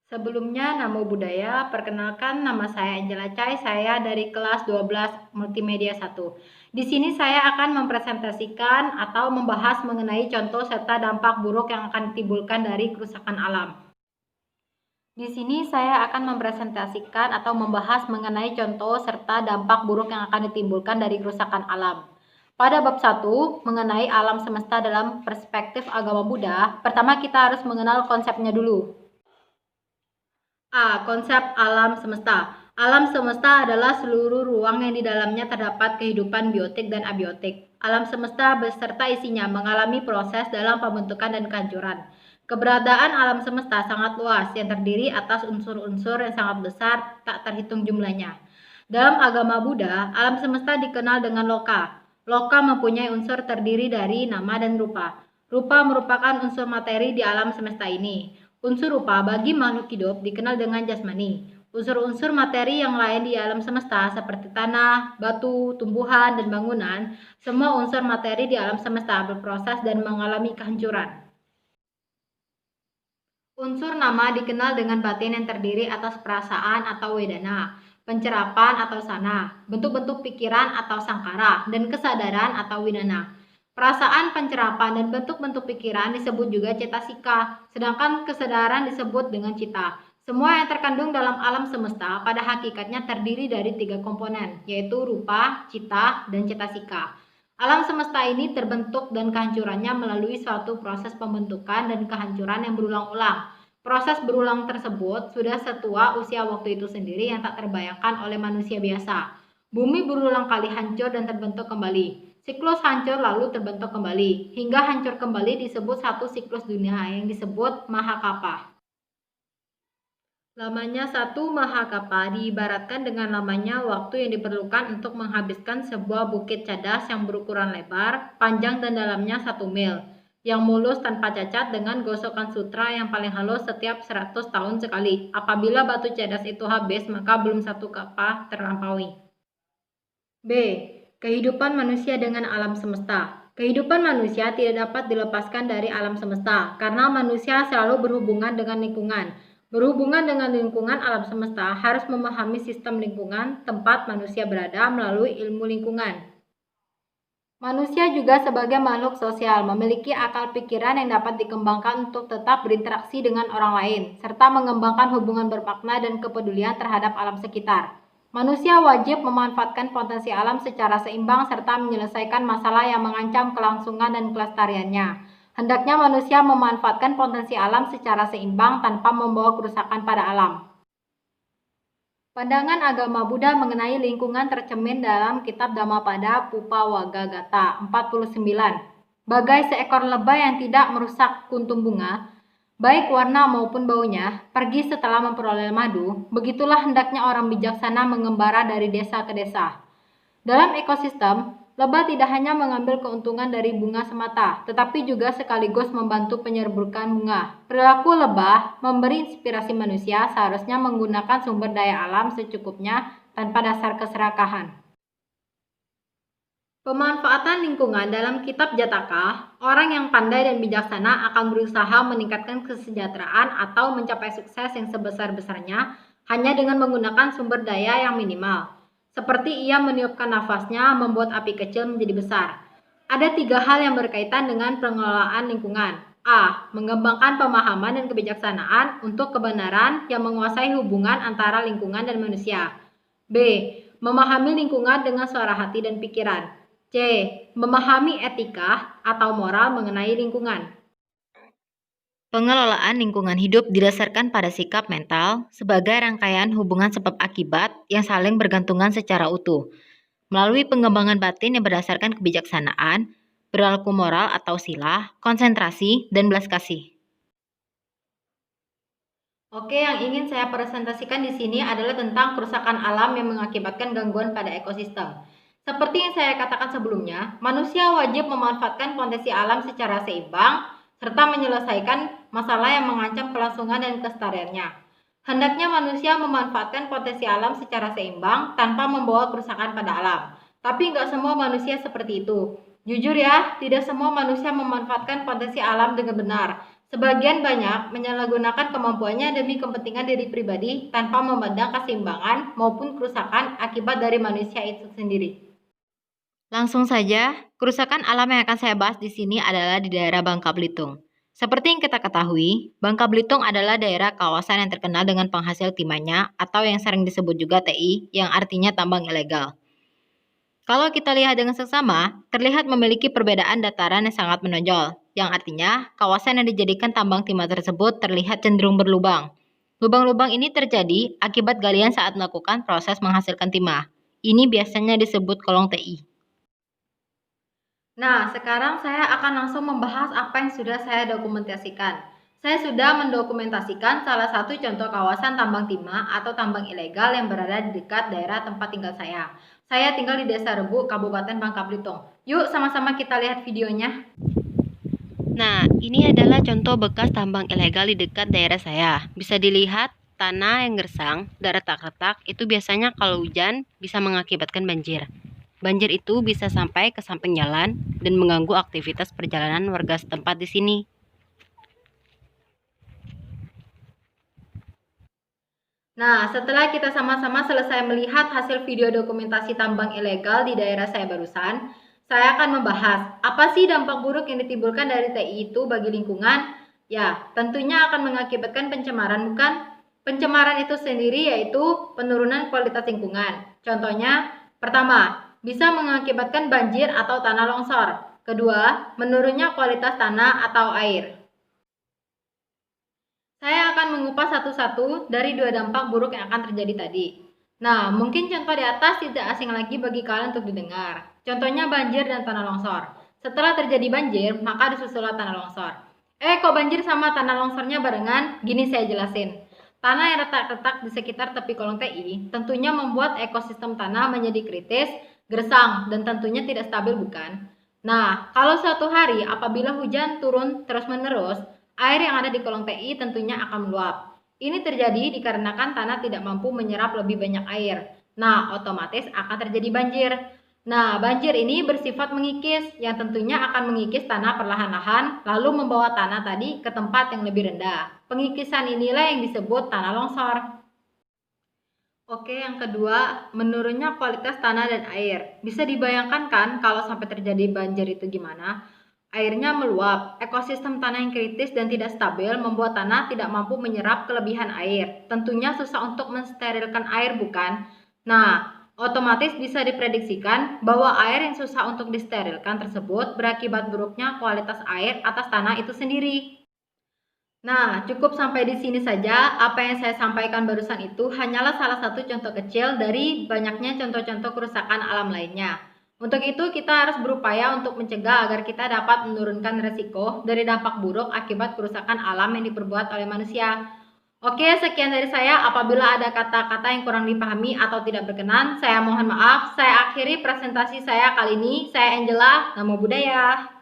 Sebelumnya, Namo Buddhaya, perkenalkan nama saya Angela Chai, saya dari kelas 12 Multimedia 1. Di sini saya akan mempresentasikan atau membahas mengenai contoh serta dampak buruk yang akan ditimbulkan dari kerusakan alam. Di sini saya akan mempresentasikan atau membahas mengenai contoh serta dampak buruk yang akan ditimbulkan dari kerusakan alam. Pada bab 1, mengenai alam semesta dalam perspektif agama Buddha, pertama kita harus mengenal konsepnya dulu. A. Konsep alam semesta. Alam semesta adalah seluruh ruang yang di dalamnya terdapat kehidupan biotik dan abiotik. Alam semesta beserta isinya mengalami proses dalam pembentukan dan kehancuran. Keberadaan alam semesta sangat luas yang terdiri atas unsur-unsur yang sangat besar tak terhitung jumlahnya. Dalam agama Buddha, alam semesta dikenal dengan loka. Loka mempunyai unsur terdiri dari nama dan rupa. Rupa merupakan unsur materi di alam semesta ini. Unsur rupa bagi makhluk hidup dikenal dengan jasmani. Unsur-unsur materi yang lain di alam semesta seperti tanah, batu, tumbuhan, dan bangunan, semua unsur materi di alam semesta berproses dan mengalami kehancuran. Unsur nama dikenal dengan batin yang terdiri atas perasaan atau wedana, pencerapan atau sana, bentuk-bentuk pikiran atau sangkara, dan kesadaran atau winana. Perasaan, pencerapan, dan bentuk-bentuk pikiran disebut juga cetasika, sedangkan kesadaran disebut dengan cita. Semua yang terkandung dalam alam semesta pada hakikatnya terdiri dari 3 komponen, yaitu rupa, cita, dan cetasika. Alam semesta ini terbentuk dan kehancurannya melalui suatu proses pembentukan dan kehancuran yang berulang-ulang. Proses berulang tersebut sudah setua usia waktu itu sendiri yang tak terbayangkan oleh manusia biasa. Bumi berulang kali hancur dan terbentuk kembali. Siklus hancur lalu terbentuk kembali, hingga hancur kembali disebut satu siklus dunia yang disebut Mahakapa. Lamanya satu Mahakapa diibaratkan dengan lamanya waktu yang diperlukan untuk menghabiskan sebuah bukit cadas yang berukuran lebar, panjang dan dalamnya 1 mil, yang mulus tanpa cacat dengan gosokan sutra yang paling halus setiap 100 tahun sekali. Apabila batu cadas itu habis, maka belum 1 kapa terlampaui. B. Kehidupan manusia dengan alam semesta. Kehidupan manusia tidak dapat dilepaskan dari alam semesta karena manusia selalu berhubungan dengan lingkungan. Berhubungan dengan lingkungan alam semesta harus memahami sistem lingkungan tempat manusia berada melalui ilmu lingkungan. Manusia juga sebagai makhluk sosial memiliki akal pikiran yang dapat dikembangkan untuk tetap berinteraksi dengan orang lain, serta mengembangkan hubungan bermakna dan kepedulian terhadap alam sekitar. Manusia wajib memanfaatkan potensi alam secara seimbang serta menyelesaikan masalah yang mengancam kelangsungan dan kelestariannya. Hendaknya manusia memanfaatkan potensi alam secara seimbang tanpa membawa kerusakan pada alam. Pandangan agama Buddha mengenai lingkungan tercermin dalam kitab Dhammapada Pupawagagata 49. Bagai seekor lebah yang tidak merusak kuntum bunga, baik warna maupun baunya, pergi setelah memperoleh madu, begitulah hendaknya orang bijaksana mengembara dari desa ke desa. Dalam ekosistem, lebah tidak hanya mengambil keuntungan dari bunga semata, tetapi juga sekaligus membantu penyerbukan bunga. Perilaku lebah memberi inspirasi manusia seharusnya menggunakan sumber daya alam secukupnya tanpa dasar keserakahan. Pemanfaatan lingkungan dalam kitab Jataka, orang yang pandai dan bijaksana akan berusaha meningkatkan kesejahteraan atau mencapai sukses yang sebesar-besarnya hanya dengan menggunakan sumber daya yang minimal. Seperti ia meniupkan nafasnya membuat api kecil menjadi besar. Ada 3 hal yang berkaitan dengan pengelolaan lingkungan. A. Mengembangkan pemahaman dan kebijaksanaan untuk kebenaran yang menguasai hubungan antara lingkungan dan manusia. B. Memahami lingkungan dengan suara hati dan pikiran. C. Memahami etika atau moral mengenai lingkungan. Pengelolaan lingkungan hidup didasarkan pada sikap mental sebagai rangkaian hubungan sebab akibat yang saling bergantungan secara utuh, melalui pengembangan batin yang berdasarkan kebijaksanaan, perilaku moral atau sila, konsentrasi, dan belas kasih. Oke, yang ingin saya presentasikan di sini adalah tentang kerusakan alam yang mengakibatkan gangguan pada ekosistem. Seperti yang saya katakan sebelumnya, manusia wajib memanfaatkan potensi alam secara seimbang serta menyelesaikan masalah yang mengancam kelangsungan dan kelestariannya. Hendaknya manusia memanfaatkan potensi alam secara seimbang tanpa membawa kerusakan pada alam. Tapi nggak semua manusia seperti itu. Jujur ya, tidak semua manusia memanfaatkan potensi alam dengan benar. Sebagian banyak menyalahgunakan kemampuannya demi kepentingan diri pribadi tanpa memandang keseimbangan maupun kerusakan akibat dari manusia itu sendiri. Langsung saja, kerusakan alam yang akan saya bahas di sini adalah di daerah Bangka Belitung. Seperti yang kita ketahui, Bangka Belitung adalah daerah kawasan yang terkenal dengan penghasil timahnya atau yang sering disebut juga TI, yang artinya tambang ilegal. Kalau kita lihat dengan seksama, terlihat memiliki perbedaan dataran yang sangat menonjol, yang artinya kawasan yang dijadikan tambang timah tersebut terlihat cenderung berlubang. Lubang-lubang ini terjadi akibat galian saat melakukan proses menghasilkan timah. Ini biasanya disebut kolong TI. Nah, sekarang saya akan langsung membahas apa yang sudah saya dokumentasikan. Saya sudah mendokumentasikan salah satu contoh kawasan tambang timah atau tambang ilegal yang berada di dekat daerah tempat tinggal saya. Saya tinggal di Desa Rebu, Kabupaten Bangka Belitung. Yuk sama-sama kita lihat videonya. Nah, ini adalah contoh bekas tambang ilegal di dekat daerah saya. Bisa dilihat tanah yang gersang dan retak-retak itu biasanya kalau hujan bisa mengakibatkan banjir. Banjir itu bisa sampai ke samping jalan dan mengganggu aktivitas perjalanan warga setempat di sini. Nah, setelah kita sama-sama selesai melihat hasil video dokumentasi tambang ilegal di daerah saya barusan, saya akan membahas apa sih dampak buruk yang ditimbulkan dari TI itu bagi lingkungan. Ya, tentunya akan mengakibatkan pencemaran, bukan? Pencemaran itu sendiri yaitu penurunan kualitas lingkungan. Contohnya, pertama, bisa mengakibatkan banjir atau tanah longsor. Kedua, menurunnya kualitas tanah atau air. Saya akan mengupas satu-satu dari dua dampak buruk yang akan terjadi tadi. Nah, mungkin contoh di atas tidak asing lagi bagi kalian untuk didengar. Contohnya banjir dan tanah longsor. Setelah terjadi banjir, maka disusul tanah longsor. Kok banjir sama tanah longsornya barengan? Gini saya jelasin. Tanah yang retak-retak di sekitar tepi kolong TI tentunya membuat ekosistem tanah menjadi kritis, gersang, dan tentunya tidak stabil, bukan? Nah, kalau suatu hari apabila hujan turun terus-menerus, air yang ada di kolong TI tentunya akan meluap. Ini terjadi dikarenakan tanah tidak mampu menyerap lebih banyak air. Nah, otomatis akan terjadi banjir. Nah, banjir ini bersifat mengikis, yang tentunya akan mengikis tanah perlahan-lahan, lalu membawa tanah tadi ke tempat yang lebih rendah. Pengikisan inilah yang disebut tanah longsor. Oke, yang kedua, menurunnya kualitas tanah dan air. Bisa dibayangkan kan kalau sampai terjadi banjir itu gimana? Airnya meluap, ekosistem tanah yang kritis dan tidak stabil membuat tanah tidak mampu menyerap kelebihan air. Tentunya susah untuk mensterilkan air, bukan? Nah, otomatis bisa diprediksikan bahwa air yang susah untuk disterilkan tersebut berakibat buruknya kualitas air atas tanah itu sendiri. Nah, cukup sampai di sini saja. Apa yang saya sampaikan barusan itu hanyalah salah satu contoh kecil dari banyaknya contoh-contoh kerusakan alam lainnya. Untuk itu, kita harus berupaya untuk mencegah agar kita dapat menurunkan resiko dari dampak buruk akibat kerusakan alam yang diperbuat oleh manusia. Oke, sekian dari saya. Apabila ada kata-kata yang kurang dipahami atau tidak berkenan, saya mohon maaf. Saya akhiri presentasi saya kali ini. Saya Angela, Namo Buddhaya.